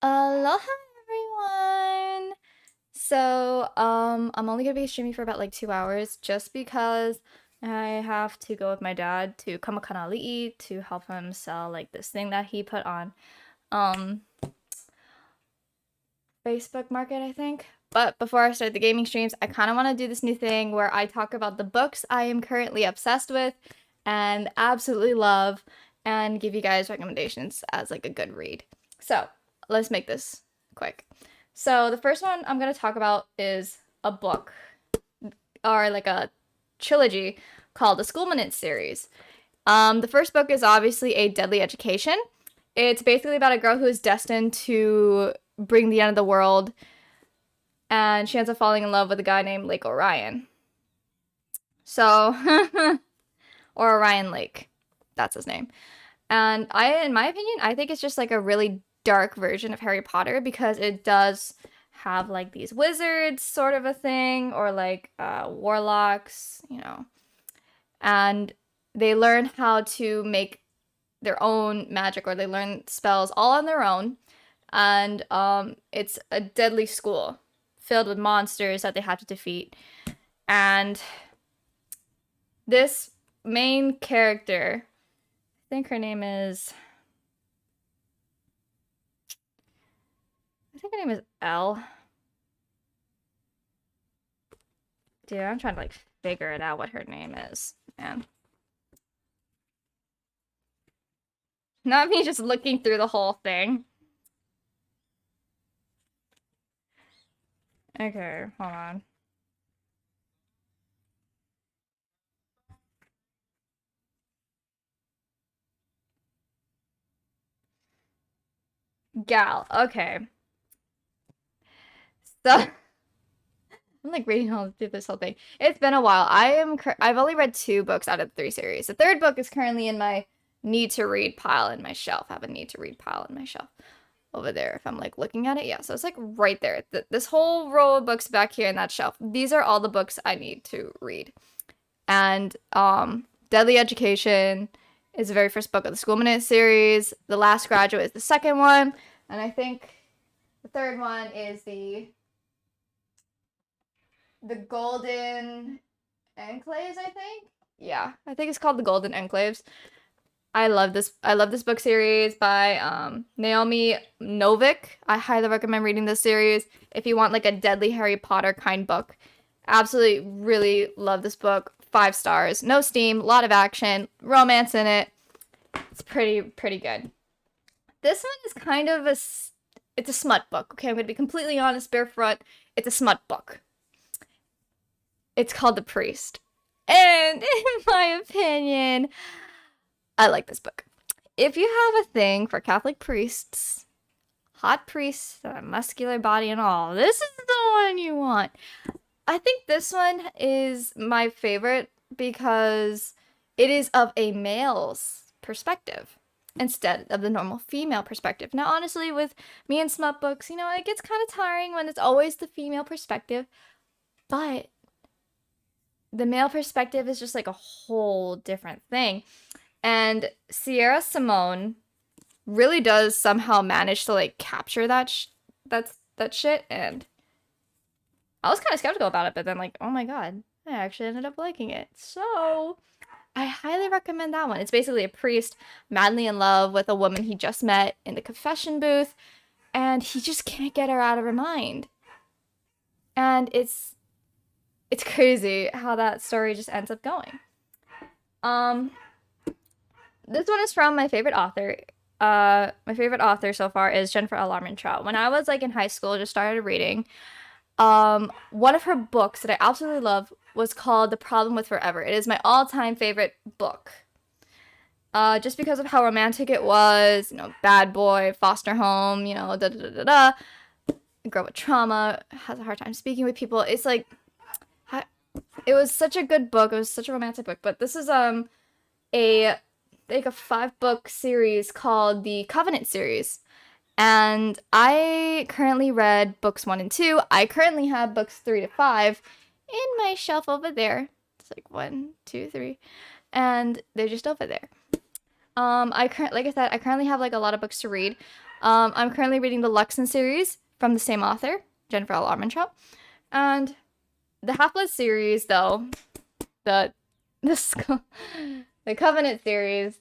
Aloha everyone! I'm only gonna be streaming for about like 2 hours just because I have to go with my dad to kylaei to help him sell like this thing that he put on um Facebook Market, I think. But before I start the gaming streams, I kind of want to do this new thing where I talk about the books I am currently obsessed with and absolutely love and give you guys recommendations as like a good read. So, let's make this quick. So, the first one I'm going to talk about is a book or like a trilogy called the School Minute series. The first book is obviously A Deadly Education. It's basically about a girl who is destined to bring the end of the world, and she ends up falling in love with a guy named Lake Orion. So, or Orion Lake, that's his name. And in my opinion, I think it's just like a really dark version of Harry Potter because it does have like these wizards sort of a thing, or like warlocks, and they learn how to make their own magic, or they learn spells all on their own. And it's a deadly school filled with monsters that they have to defeat. And this main character, I think her name is Elle. Dude, I'm trying to like figure it out what her name is, man. Not me just looking through the whole thing. Okay, hold on. Gal, okay. So I'm like reading all through this whole thing. It's been a while. I've only read 2 books out of the 3 series. The third book is currently in my need to read pile in my shelf. I have a need to read pile in my shelf over there. If I'm like looking at it, yeah. So it's like right there. This whole row of books back here in that shelf. These are all the books I need to read. And Deadly Education is the very first book of the School Minute series. The Last Graduate is the second one, and I think the third one is the Golden Enclaves, I think. Yeah, I think it's called the Golden Enclaves. I love this book series by Naomi Novik. I highly recommend reading this series if you want like a deadly Harry Potter kind book. Absolutely, really love this book. 5 stars. No steam, a lot of action, romance in it. It's pretty good. This one is kind of it's a smut book. Okay, I'm gonna be completely honest, barefront. It's a smut book. It's called The Priest. And in my opinion, I like this book. If you have a thing for Catholic priests, hot priests, a muscular body and all, this is the one you want. I think this one is my favorite because it is of a male's perspective instead of the normal female perspective. Now, honestly, with me and smut books, it gets kind of tiring when it's always the female perspective, but the male perspective is just like a whole different thing. And Sierra Simone really does somehow manage to like capture that shit, and I was kind of skeptical about it, but then like, oh my god, I actually ended up liking it. So I highly recommend that one. It's basically a priest madly in love with a woman he just met in the confession booth, and he just can't get her out of her mind. And it's crazy how that story just ends up going. This one is from my favorite author. My favorite author so far is Jennifer L. Armentrout. When I was like in high school, just started reading. One of her books that I absolutely love was called The Problem with Forever. It is my all-time favorite book. Just because of how romantic it was, bad boy, foster home, da da da da da. Girl with trauma, has a hard time speaking with people. It's like, it was such a good book. It was such a romantic book. But this is a 5-book series called the Covenant series. And I currently read books 1 and 2. I currently have books 3 to 5 in my shelf over there. It's like 1, 2, 3. And they're just over there. Like I said, I currently have like a lot of books to read. I'm currently reading the Luxon series from the same author, Jennifer L. Armentrout. And the Half-Blood series, though, the the Covenant series,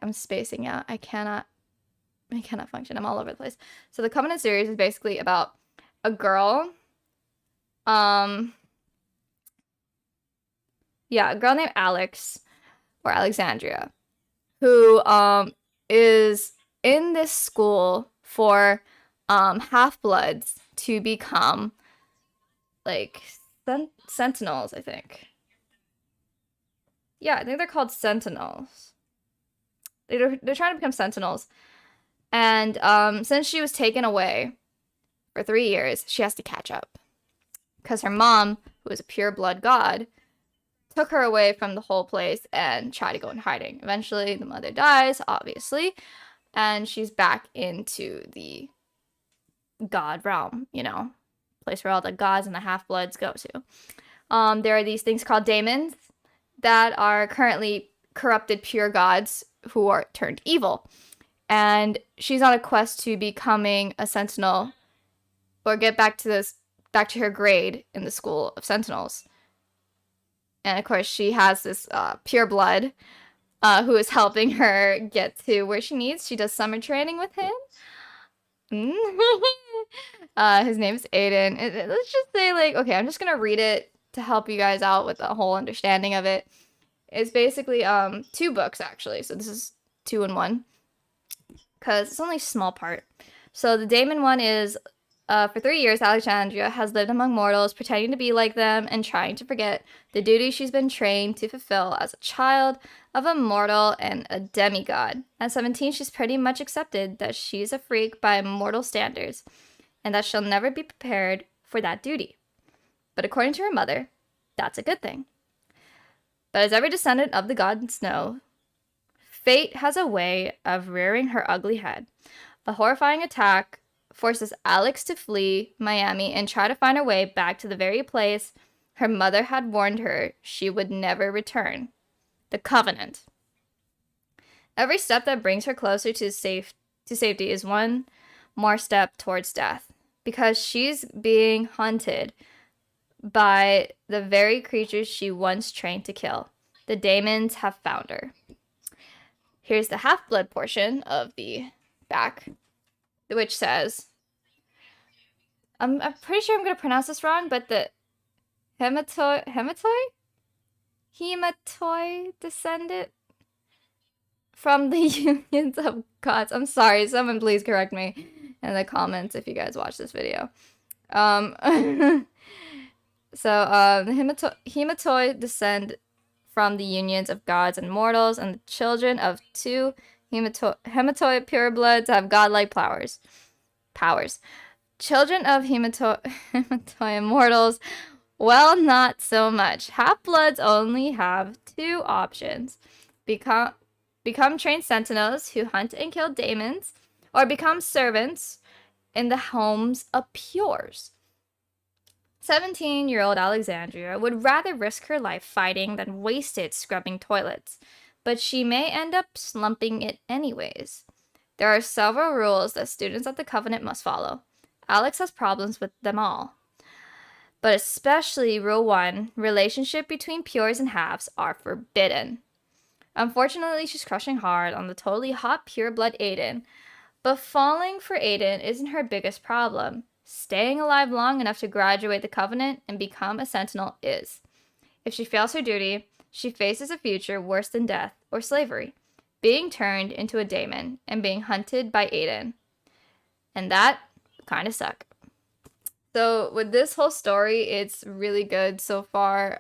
I'm spacing out. I cannot function. I'm all over the place. So the Covenant series is basically about a girl. A girl named Alex or Alexandria, who is in this school for half-bloods to become like sentinels, I think. Yeah, I think they're called sentinels. They're trying to become sentinels. And since she was taken away for 3 years, she has to catch up. Because her mom, who is a pure blood god, took her away from the whole place and tried to go in hiding. Eventually, the mother dies, obviously, and she's back into the god realm, place where all the gods and the half-bloods go to. There are these things called daemons that are currently corrupted pure gods who are turned evil. And she's on a quest to becoming a sentinel or get back to her grade in the school of sentinels. And of course, she has this pure blood who is helping her get to where she needs. She does summer training with him. His name is Aiden. Let's just say, okay, I'm just gonna read it to help you guys out with the whole understanding of it. It's basically 2 books, actually. So this is 2 in 1. Because it's only a small part. So the Daemon one is, for 3 years, Alexandria has lived among mortals, pretending to be like them and trying to forget the duty she's been trained to fulfill as a child of a mortal and a demigod. At 17, she's pretty much accepted that she's a freak by mortal standards, and that she'll never be prepared for that duty. But according to her mother, that's a good thing. But as every descendant of the gods know, fate has a way of rearing her ugly head. A horrifying attack forces Alex to flee Miami and try to find her way back to the very place her mother had warned her she would never return. The Covenant. Every step that brings her closer to safety is one more step towards death, because she's being hunted by the very creatures she once trained to kill. The Daemons have found her. Here's the half-blood portion of the back, which says, I'm pretty sure I'm going to pronounce this wrong, but the hematoi descended from the unions of gods. I'm sorry, someone please correct me in the comments if you guys watch this video. The hematoi descend from the unions of gods and mortals, and the children of 2 hematoi purebloods have godlike powers. Children of hematoi immortals, well, not so much. Half-bloods only have 2 options. Become trained sentinels who hunt and kill daemons, or become servants in the homes of pures. 17-year-old Alexandria would rather risk her life fighting than waste it scrubbing toilets, but she may end up slumping it anyways. There are several rules that students at the Covenant must follow. Alex has problems with them all. But especially Rule 1, relationship between pures and halves are forbidden. Unfortunately, she's crushing hard on the totally hot pureblood Aiden, but falling for Aiden isn't her biggest problem. Staying alive long enough to graduate the Covenant and become a sentinel is. If she fails her duty, she faces a future worse than death or slavery, being turned into a daemon and being hunted by Aiden. And that kind of suck. So with this whole story, it's really good so far.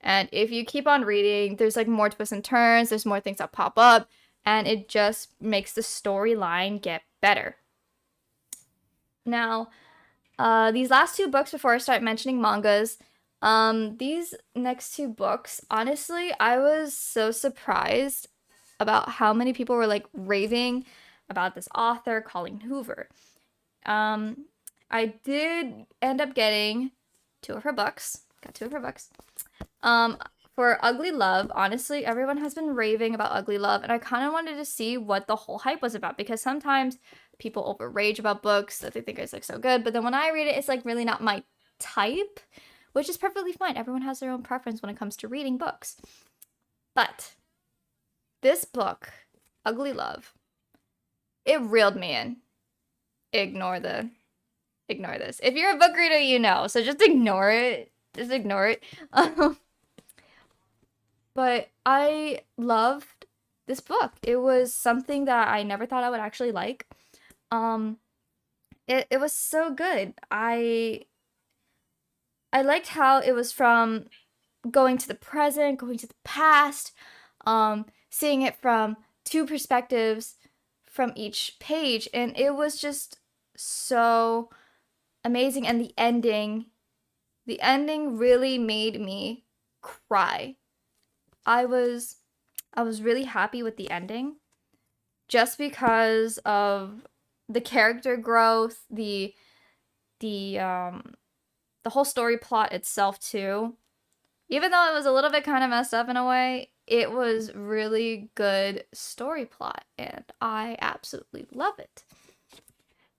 And if you keep on reading, there's more twists and turns, there's more things that pop up, and it just makes the storyline get better. Now, these last 2 books, before I start mentioning mangas, these next 2 books, honestly, I was so surprised about how many people were raving about this author, Colleen Hoover. I did end up getting 2 of her books. Got 2 of her books. For Ugly Love, honestly, everyone has been raving about Ugly Love, and I kind of wanted to see what the whole hype was about, because sometimes people over rage about books that they think is like so good, but then when I read it, it's like really not my type, which is perfectly fine. Everyone has their own preference when it comes to reading books. But this book, Ugly Love, it reeled me in. Ignore this. If you're a book reader, you know, so just ignore it. Just ignore it. But I loved this book. It was something that I never thought I would actually like. It was so good. I liked how it was from going to the present, going to the past, seeing it from two perspectives from each page, and it was just so amazing. And the ending really made me cry. I was really happy with the ending just because of the character growth, the whole story plot itself too. Even though it was a little bit kind of messed up in a way, it was really good story plot, and I absolutely love it.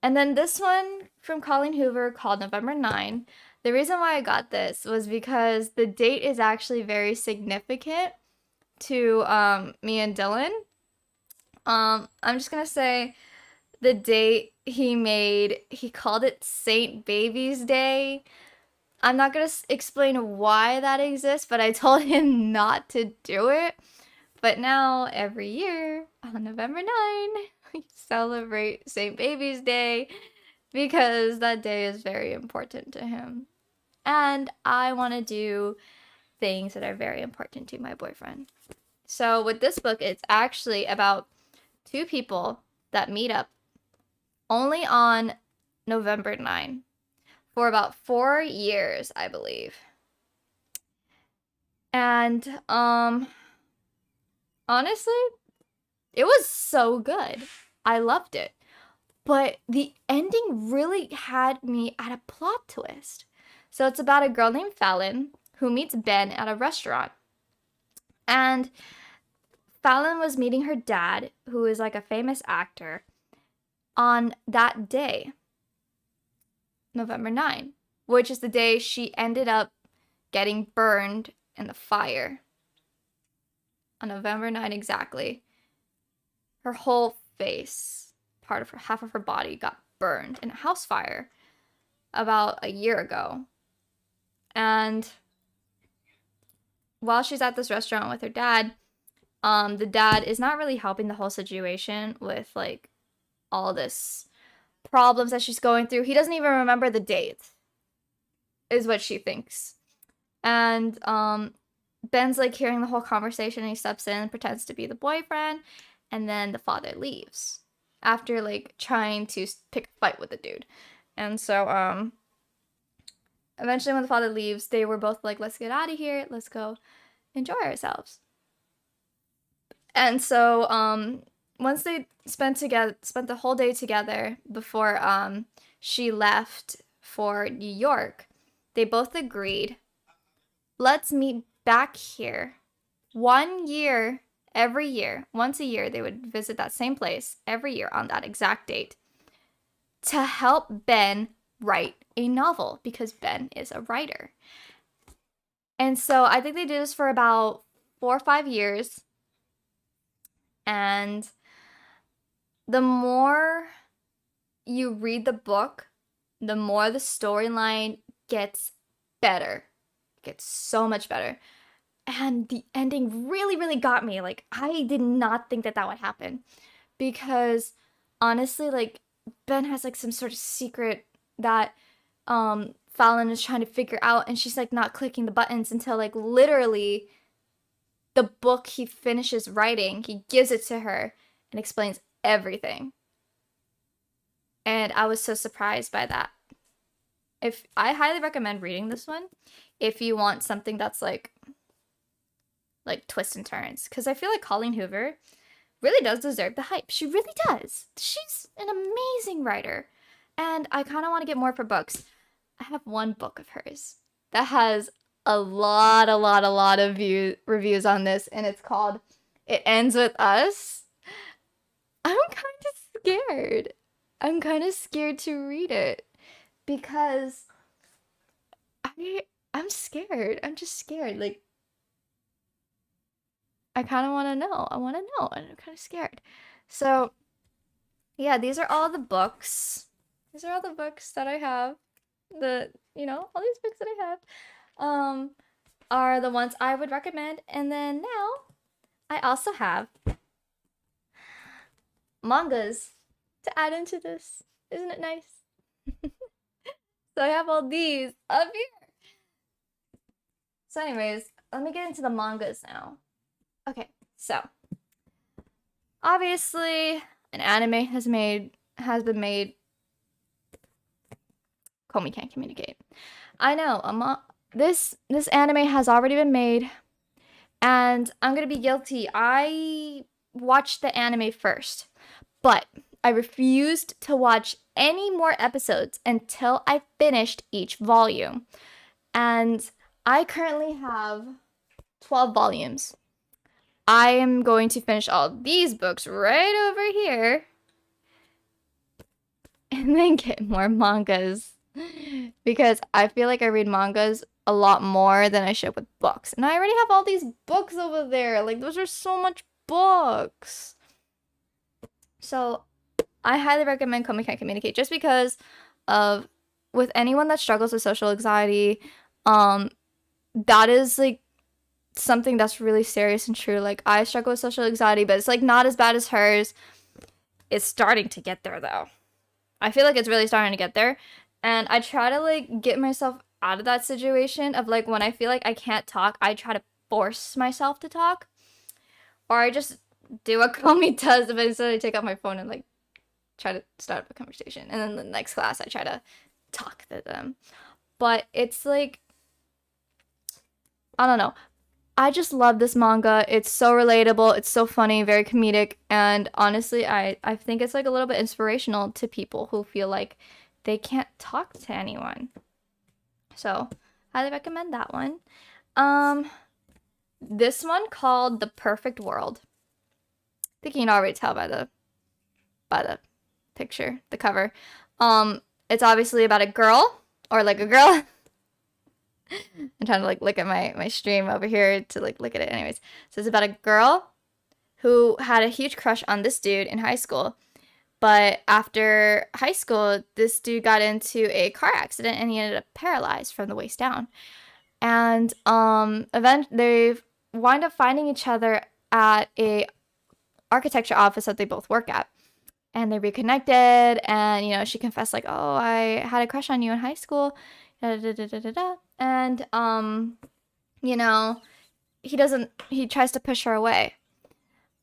And then this one from Colleen Hoover called November 9. The reason why I got this was because the date is actually very significant to me and Dylan. I'm just gonna say the date he called it Saint Baby's Day. I'm not going to explain why that exists, but I told him not to do it. But now, every year, on November 9, we celebrate St. Baby's Day because that day is very important to him. And I want to do things that are very important to my boyfriend. So with this book, it's actually about two people that meet up only on November 9. For about 4 years, I believe. And honestly, it was so good. I loved it. But the ending really had me at a plot twist. So it's about a girl named Fallon who meets Ben at a restaurant. And Fallon was meeting her dad, who is like a famous actor, on that day. November 9, which is the day she ended up getting burned in the fire. On November 9 exactly, her whole face, half of her body got burned in a house fire about a year ago. And while she's at this restaurant with her dad, the dad is not really helping the whole situation with like all this problems that she's going through. He doesn't even remember the date, is what she thinks. And Ben's like hearing the whole conversation, and he steps in and pretends to be the boyfriend, and then the father leaves after like trying to pick a fight with the dude. And so eventually when the father leaves, they were both like, let's get out of here, let's go enjoy ourselves. And so once they spent the whole day together before she left for New York, they both agreed, let's meet back here 1 year, every year, once a year. They would visit that same place every year on that exact date to help Ben write a novel, because Ben is a writer. And so I think they did this for about 4 or 5 years. And the more you read the book, the more the storyline gets better. It gets so much better. And the ending really, really got me. Like, I did not think that would happen. Because, honestly, like, Ben has, like, some sort of secret that Fallon is trying to figure out. And she's, like, not clicking the buttons until, like, literally the book he finishes writing, he gives it to her and explains everything. And I was so surprised by that. I highly recommend reading this one if you want something that's like twists and turns, because I feel like Colleen Hoover really does deserve the hype. She really does. She's an amazing writer, and I kind of want to get more of her books. I have one book of hers that has a lot of reviews on this, and it's called It Ends With Us. I'm kind of scared. I'm kind of scared to read it because I'm scared. I'm just scared. Like I kind of want to know. I want to know, and I'm kind of scared. So, yeah, these are all the books. These are all the books that I have. All these books that I have are the ones I would recommend. And then now I also have mangas to add into this. Isn't it nice? So I have all these up here. So anyways, let me get into the mangas now. Okay, so obviously an anime has been made. Komi can't communicate. I know, this anime has already been made, and I'm gonna be guilty. I watched the anime first, but I refused to watch any more episodes until I finished each volume. And I currently have 12 volumes. I am going to finish all these books right over here and then get more mangas because I feel like I read mangas a lot more than I should with books. And I already have all these books over there. Like, those are so much books. So I highly recommend Komi Can't Communicate just because of with anyone that struggles with social anxiety, that is like something that's really serious and true. Like I struggle with social anxiety, but it's like not as bad as hers. It's starting to get there though. I feel like it's really starting to get there. And I try to like get myself out of that situation of like when I feel like I can't talk, I try to force myself to talk. Or I just do what Komi does, but instead I take out my phone and like try to start up a conversation. And then the next class I try to talk to them. But it's like, I don't know. I just love this manga. It's so relatable. It's so funny, very comedic. And honestly, I think it's like a little bit inspirational to people who feel like they can't talk to anyone. So, highly recommend that one. This one called The Perfect World. I think you can already tell by the picture, the cover. It's obviously about a girl or like a girl. I'm trying to like look at my stream over here to like look at it. Anyways, so it's about a girl who had a huge crush on this dude in high school. But after high school, this dude got into a car accident and he ended up paralyzed from the waist down. And eventually they wind up finding each other at a architecture office that they both work at. And they reconnected, and she confessed like, "Oh, I had a crush on you in high school." Da, da, da, da, da, da. And he tries to push her away.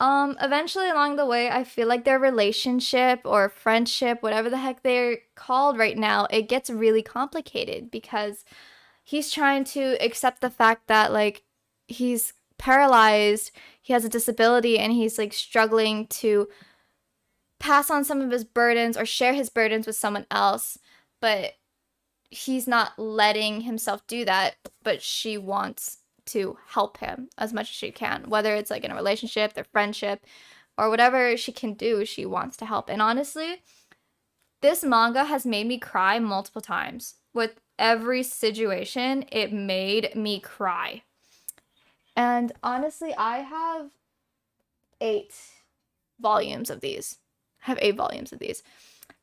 Eventually along the way, I feel like their relationship or friendship, whatever the heck they're called right now, it gets really complicated because he's trying to accept the fact that like he's paralyzed, he has a disability, and he's like struggling to pass on some of his burdens or share his burdens with someone else, but he's not letting himself do that. But she wants to help him as much as she can, whether it's like in a relationship, their friendship, or whatever she can do, she wants to help. And honestly, this manga has made me cry multiple times. With every situation, it made me cry. And honestly, I have 8 volumes of these.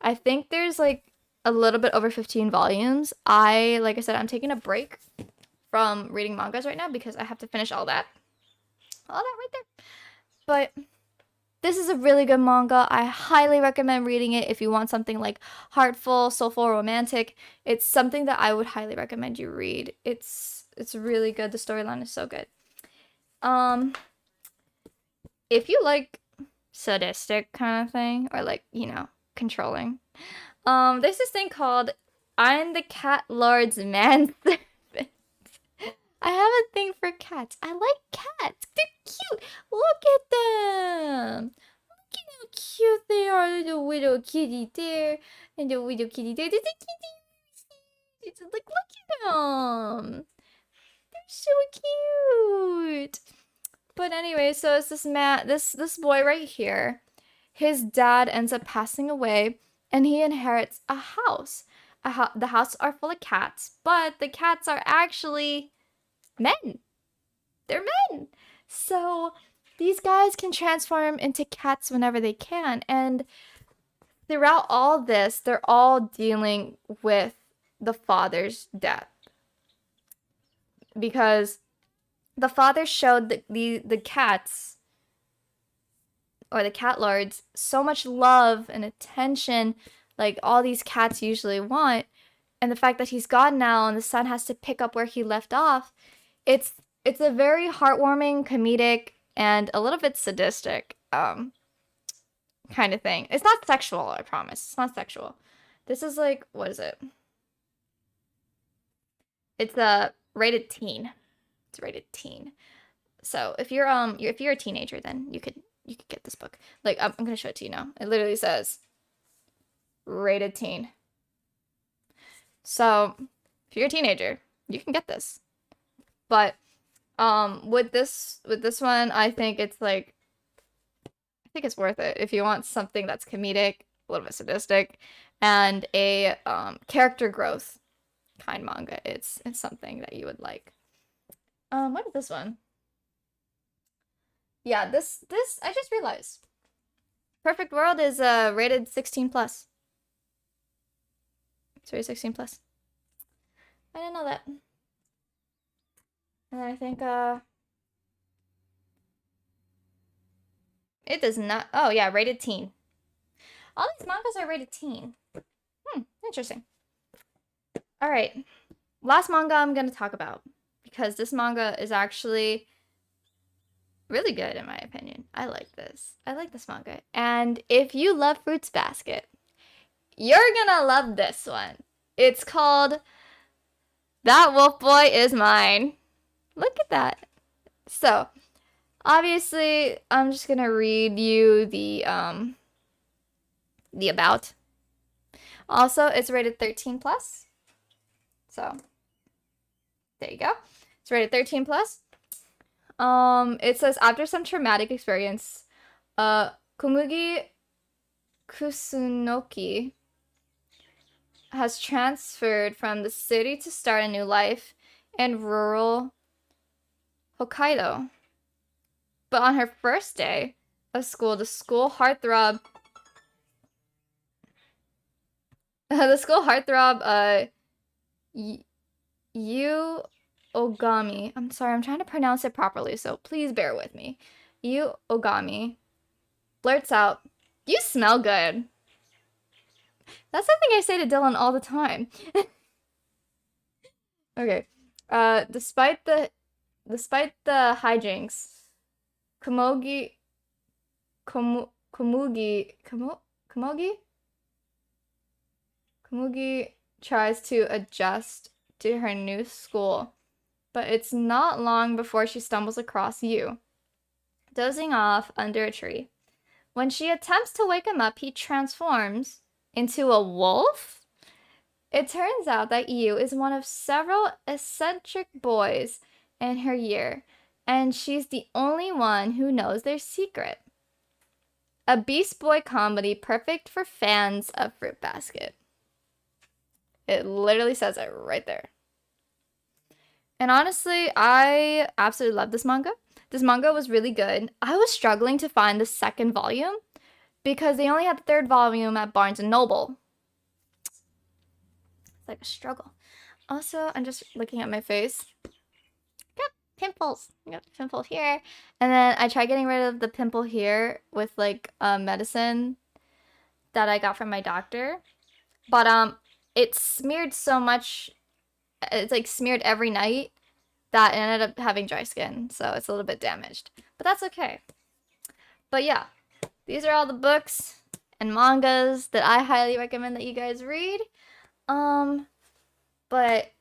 I think there's like a little bit over 15 volumes. Like I said, I'm taking a break from reading mangas right now because I have to finish all that right there. But this is a really good manga. I highly recommend reading it if you want something like heartful, soulful, romantic. It's something that I would highly recommend you read. It's really good. The storyline is so good. If you like sadistic kind of thing or like, controlling. There's this thing called I'm the Cat Lord's Manservant. I have a thing for cats. I like cats. They're cute. Look at them. Look at how cute they are. The little kitty there and the little kitty there. There's a kitty. It's like, look at them. They're so cute. But anyway, so it's this boy right here. His dad ends up passing away, and he inherits a house. The house are full of cats, but the cats are actually men. They're men. So these guys can transform into cats whenever they can. And throughout all this, they're all dealing with the father's death. Because the father showed the cats, or the cat lords, so much love and attention, like all these cats usually want. And the fact that he's gone now and the son has to pick up where he left off, it's a very heartwarming, comedic, and a little bit sadistic kind of thing. It's not sexual, I promise. It's not sexual. This is like, what is it? It's a rated teen. It's rated teen. So if you're a teenager, then you could get this book. Like I'm gonna show it to you now. It literally says rated teen. So if you're a teenager, you can get this. But with this one, I think it's worth it if you want something that's comedic, a little bit sadistic, and a character growth kind manga. It's something that you would like. What is this one? Yeah, this I just realized. Perfect World is rated 16 plus. It's rated 16 plus. I didn't know that. And I think it does not. Oh yeah, rated teen. All these mangas are rated teen. Interesting. All right, last manga I'm gonna talk about, because this manga is actually really good in my opinion. I like this. I like this manga. And if you love Fruits Basket, you're gonna love this one. It's called That Wolf Boy Is Mine. Look at that. So, obviously, I'm just gonna read you the about. Also, it's rated 13 plus. So, there you go. It's rated 13 plus. It says, after some traumatic experience, Komugi Kusunoki has transferred from the city to start a new life in rural Hokkaido. But on her first day of school, the school heartthrob, Yu Ogami. I'm sorry, I'm trying to pronounce it properly, so please bear with me. Yu Ogami blurts out, "You smell good." That's something I say to Dylan all the time. Okay. Despite the hijinks, Komugi tries to adjust to her new school, but it's not long before she stumbles across Yu, dozing off under a tree. When she attempts to wake him up, he transforms into a wolf? It turns out that Yu is one of several eccentric boys in her year, and she's the only one who knows their secret. A Beast Boy comedy perfect for fans of Fruit Basket. It literally says it right there. And honestly, I absolutely love this manga. This manga was really good. I was struggling to find the second volume because they only had the third volume at Barnes & Noble. It's like a struggle. Also, I'm just looking at my face. Got pimples. I got a pimple here. And then I tried getting rid of the pimple here with like medicine that I got from my doctor. But it smeared so much. It's like smeared every night that it ended up having dry skin. So it's a little bit damaged. But that's okay. But yeah, these are all the books and mangas that I highly recommend that you guys read. But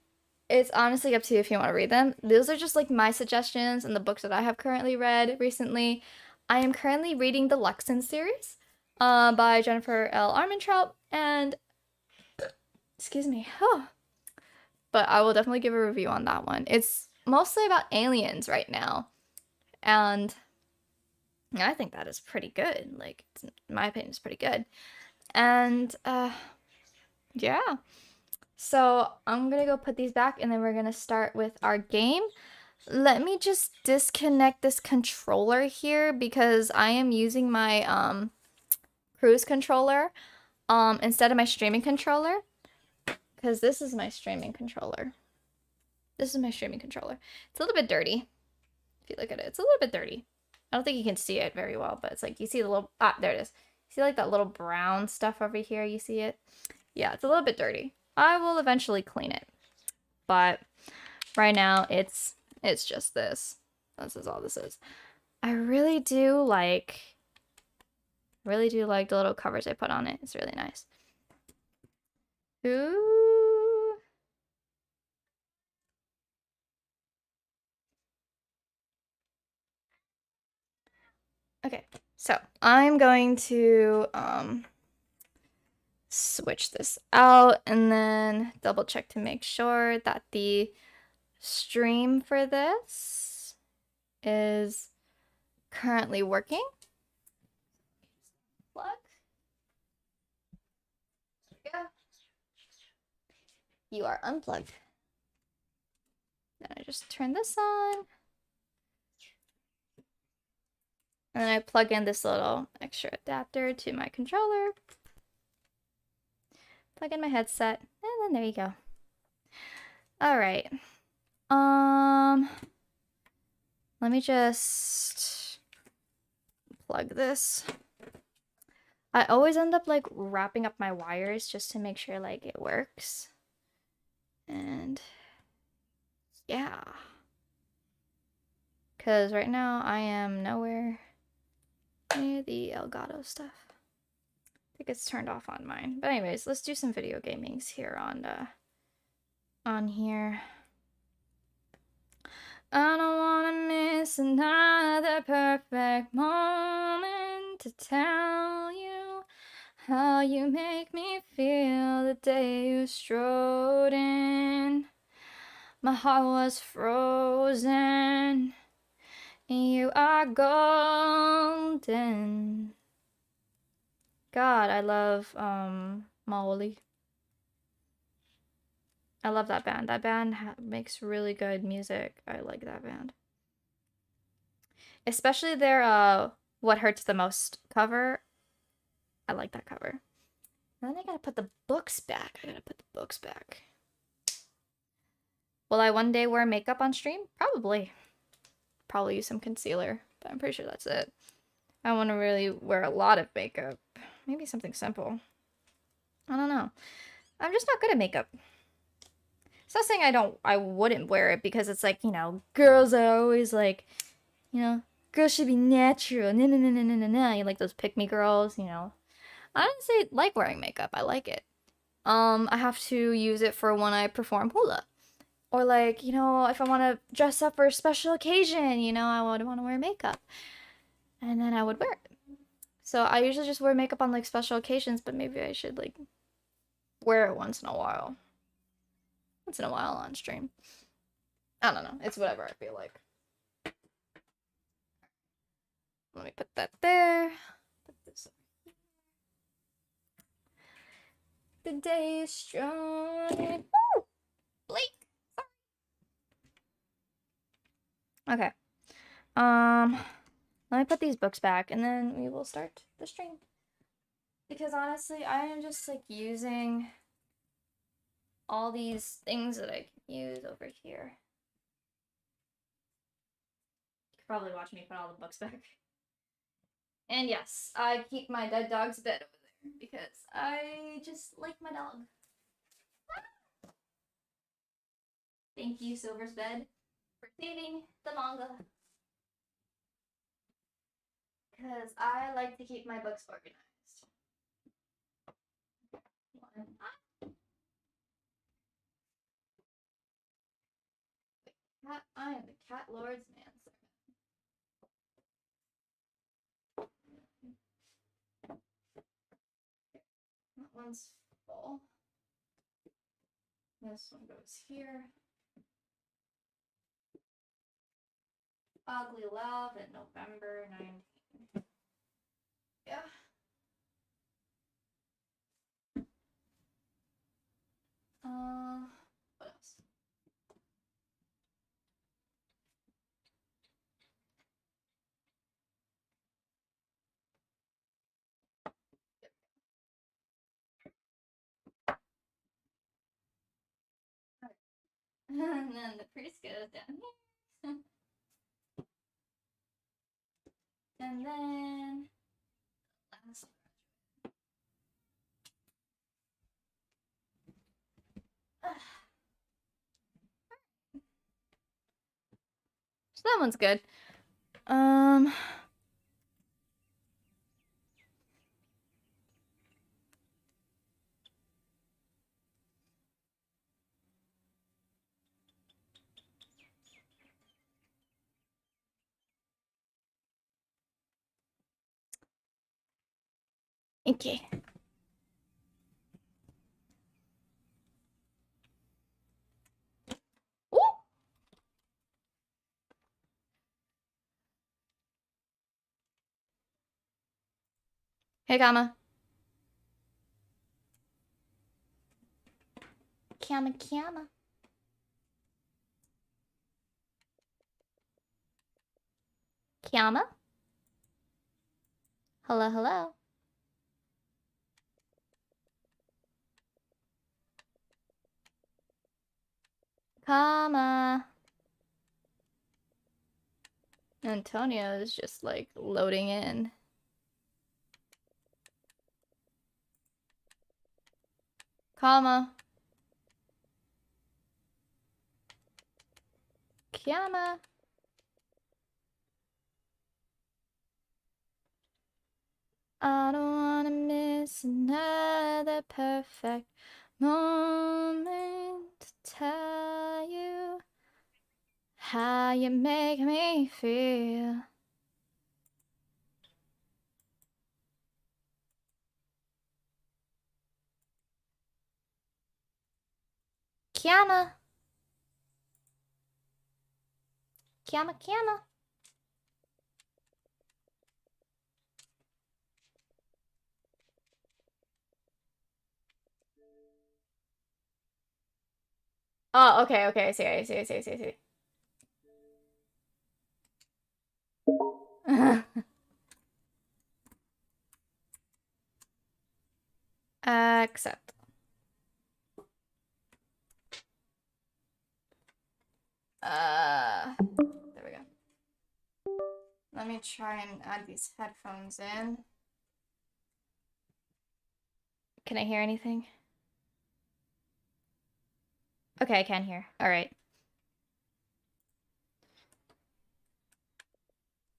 it's honestly up to you if you want to read them. Those are just like my suggestions and the books that I have currently read recently. I am currently reading the Luxon series by Jennifer L. Armentrout, and excuse me. But I will definitely give a review on that one. It's mostly about aliens right now, and I think that is pretty good. Like, in my opinion, it's pretty good. And yeah. So I'm gonna go put these back and then we're gonna start with our game. Let me just disconnect this controller here because I am using my cruise controller instead of my streaming controller, because this is my streaming controller. This is my streaming controller. It's a little bit dirty. If you look at it, it's a little bit dirty. I don't think you can see it very well, but it's like you see the little, there it is. See like that little brown stuff over here? You see it? Yeah, it's a little bit dirty. I will eventually clean it. But right now it's just this. This is all this is. I really do like the little covers I put on it. It's really nice. Ooh. Okay, so I'm going to switch this out and then double check to make sure that the stream for this is currently working. Plug. There we go. You are unplugged. Then I just turn this on. And then I plug in this little extra adapter to my controller. Plug in my headset, and then there you go. All right. Let me just plug this. I always end up like wrapping up my wires just to make sure like it works. And yeah. Because right now I am nowhere near the Elgato stuff. I think it's turned off on mine. But anyways, let's do some video gamings here on here. I don't wanna miss another perfect moment to tell you how you make me feel the day you strode in. My heart was frozen, and you are golden. God, I love Maoli. I love that band. That band makes really good music. I like that band. Especially their What Hurts the Most cover. I like that cover. And then I gotta put the books back. Will I one day wear makeup on stream? Probably. Probably use some concealer, but I'm pretty sure that's it. I want to really wear a lot of makeup. Maybe something simple. I don't know. I'm just not good at makeup. It's not saying I wouldn't wear it, because it's like, you know, girls are always like, you know, girls should be natural. No, no, no, no, no, no, no. You like those pick-me girls, you know. I don't say like wearing makeup. I like it. I have to use it for when I perform hula. Or like, you know, if I want to dress up for a special occasion, you know, I would want to wear makeup. And then I would wear it. So I usually just wear makeup on like special occasions, but maybe I should like wear it once in a while. Once in a while on stream. I don't know. It's whatever I feel like. Let me put that there. Put this over here. The day is strong. Woo! Blake. Okay. Let me put these books back and then we will start the stream. Because honestly, I am just like using all these things that I can use over here. You could probably watch me put all the books back. And yes, I keep my dead dog's bed over there because I just like my dog. Thank you, Silver's Bed, for saving the manga. Because I like to keep my books organized. Cat, I am the Cat Lord's manservant. That one's full. This one goes here. Ugly Love in November 19th. Yeah. And then the priest goes down here. And then last. So that one's good. Okay. Ooh. Hey, Kama. Kama. Kama? Hello, hello. Kama. Antonio is just like loading in. Kama. Kama. I don't wanna miss another perfect moment to tell you how you make me feel. Kiana. Kiana. Oh, okay. I see. Accept. There we go. Let me try and add these headphones in. Can I hear anything? Okay, I can hear. All right.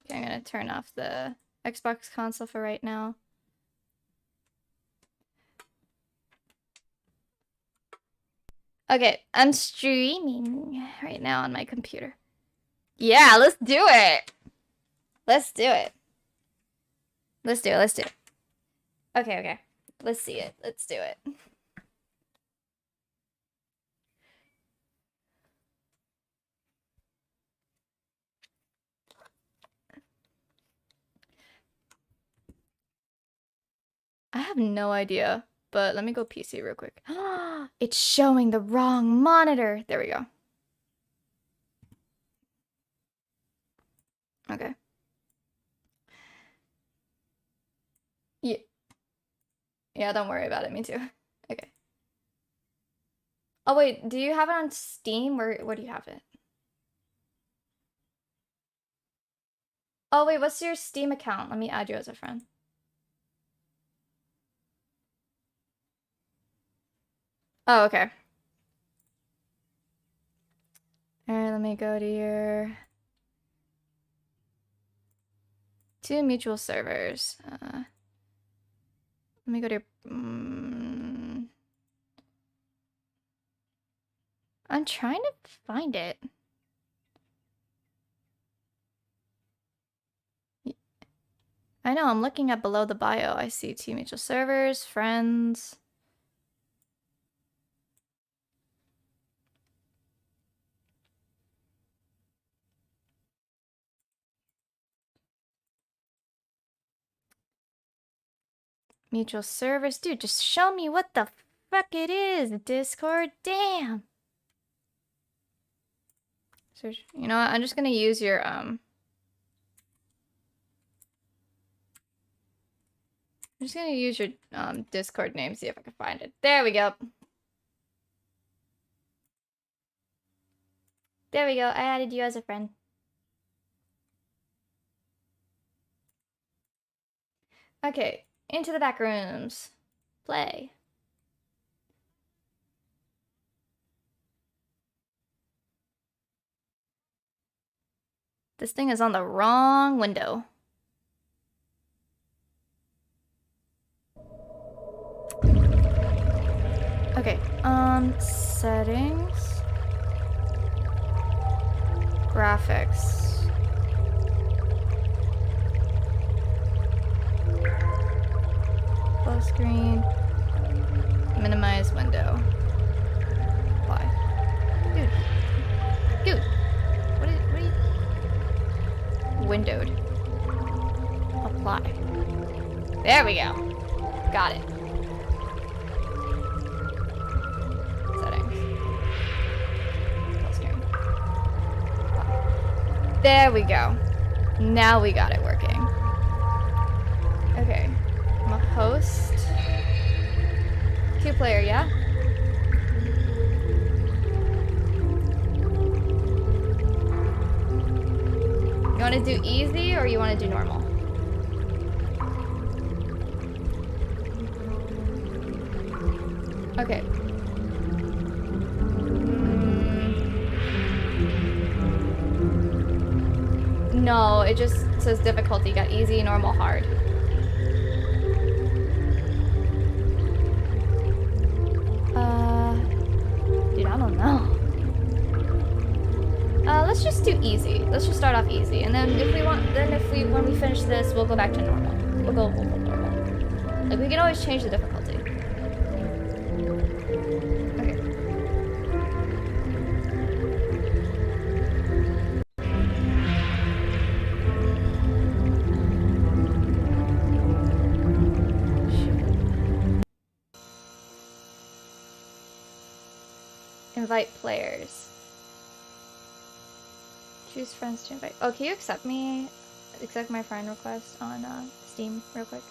Okay, I'm gonna turn off the Xbox console for right now. Okay, I'm streaming right now on my computer. Yeah, let's do it. Let's do it. Okay. Let's see it. Let's do it. I have no idea, but let me go PC real quick. It's showing the wrong monitor. There we go. Okay. Yeah. Yeah, don't worry about it. Me too. Okay. Oh wait, do you have it on Steam? Where do you have it? Oh wait, what's your Steam account? Let me add you as a friend. Oh, okay. Alright, let me go to your two mutual servers. Let me go to your... I'm trying to find it. I know, I'm looking at below the bio. I see two mutual servers, friends. Mutual servers. Dude, just show me what the fuck it is. Discord, damn. So, you know what? I'm just gonna use your, I'm just gonna use your, Discord name, see if I can find it. There we go. There we go. I added you as a friend. Okay, into the back rooms. Play. This thing is on the wrong window. Okay, settings. Graphics. Full screen. Minimize window. Apply. Dude. What are you? Windowed. Apply. There we go. Got it. Settings. Full screen. Apply. There we go. Now we got it working. Okay. I'm a host. 2-player, yeah? You want to do easy or you want to do normal? Okay. No, it just says difficulty. Got easy, normal, hard. Dude, I don't know. Let's just do easy. Let's just start off easy, and then when we finish this, we'll go back to normal. We'll go normal. Like, we can always change the difficulty. Okay. Invite players. Choose friends to invite. Oh, can you accept me? Accept my friend request on Steam real quick.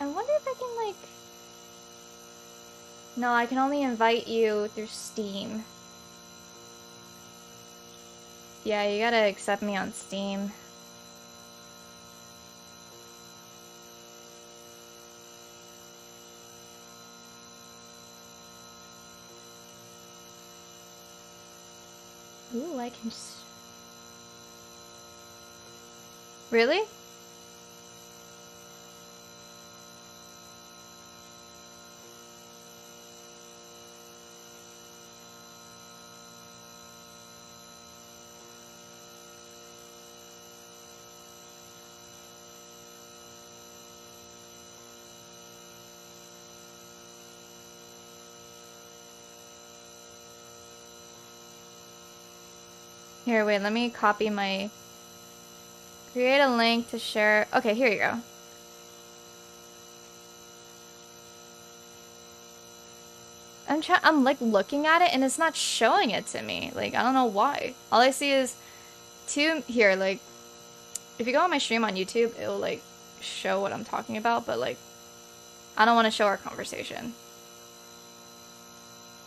I wonder if I can, like... No, I can only invite you through Steam. Yeah, you gotta accept me on Steam. Ooh, I can... Really? Here, wait, let me copy my... Create a link to share... Okay, here you go. I'm like looking at it and it's not showing it to me. Like, I don't know why. All I see is here, like, if you go on my stream on YouTube, it'll like show what I'm talking about, but like, I don't want to show our conversation.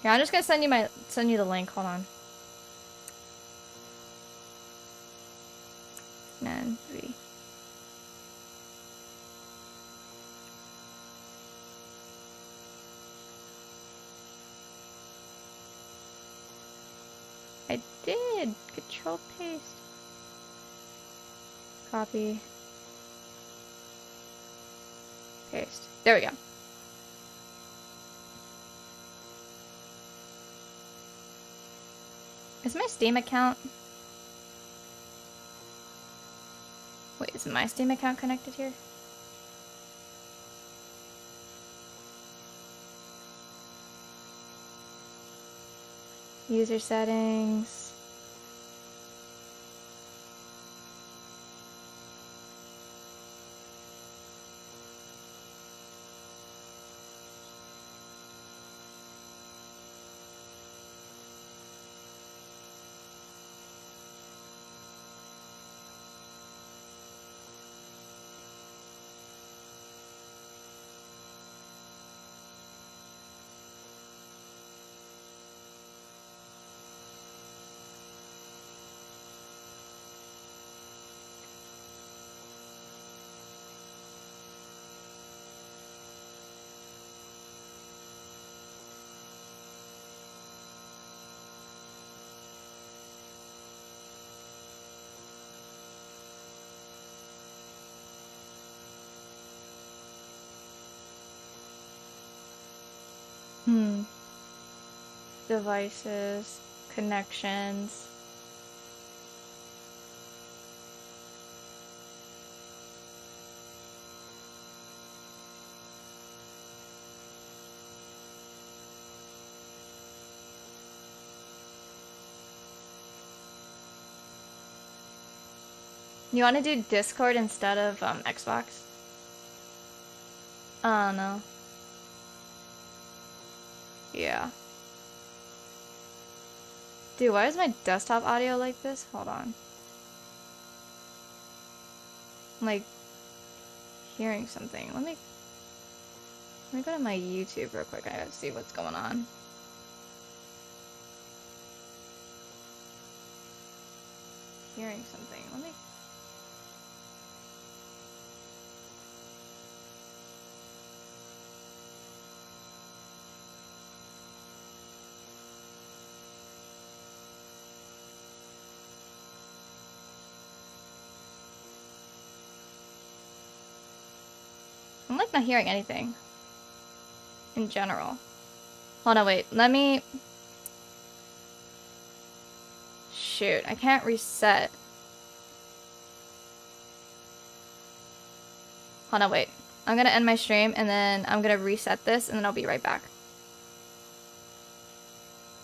Yeah, I'm just gonna send you the link. Hold on. Man, 3. I did. Control paste. Copy. Paste. There we go. Is my Steam account... Wait, is my Steam account connected here? User settings. Devices, connections. You want to do Discord instead of Xbox? Oh no. Yeah. Dude, why is my desktop audio like this? Hold on. I'm like hearing something. Let me go to my YouTube real quick. I gotta see what's going on. Hearing something. Let me. I'm like not hearing anything in general. Hold on, wait. Let me. Shoot, I can't reset. Hold on, wait. I'm gonna end my stream and then I'm gonna reset this and then I'll be right back.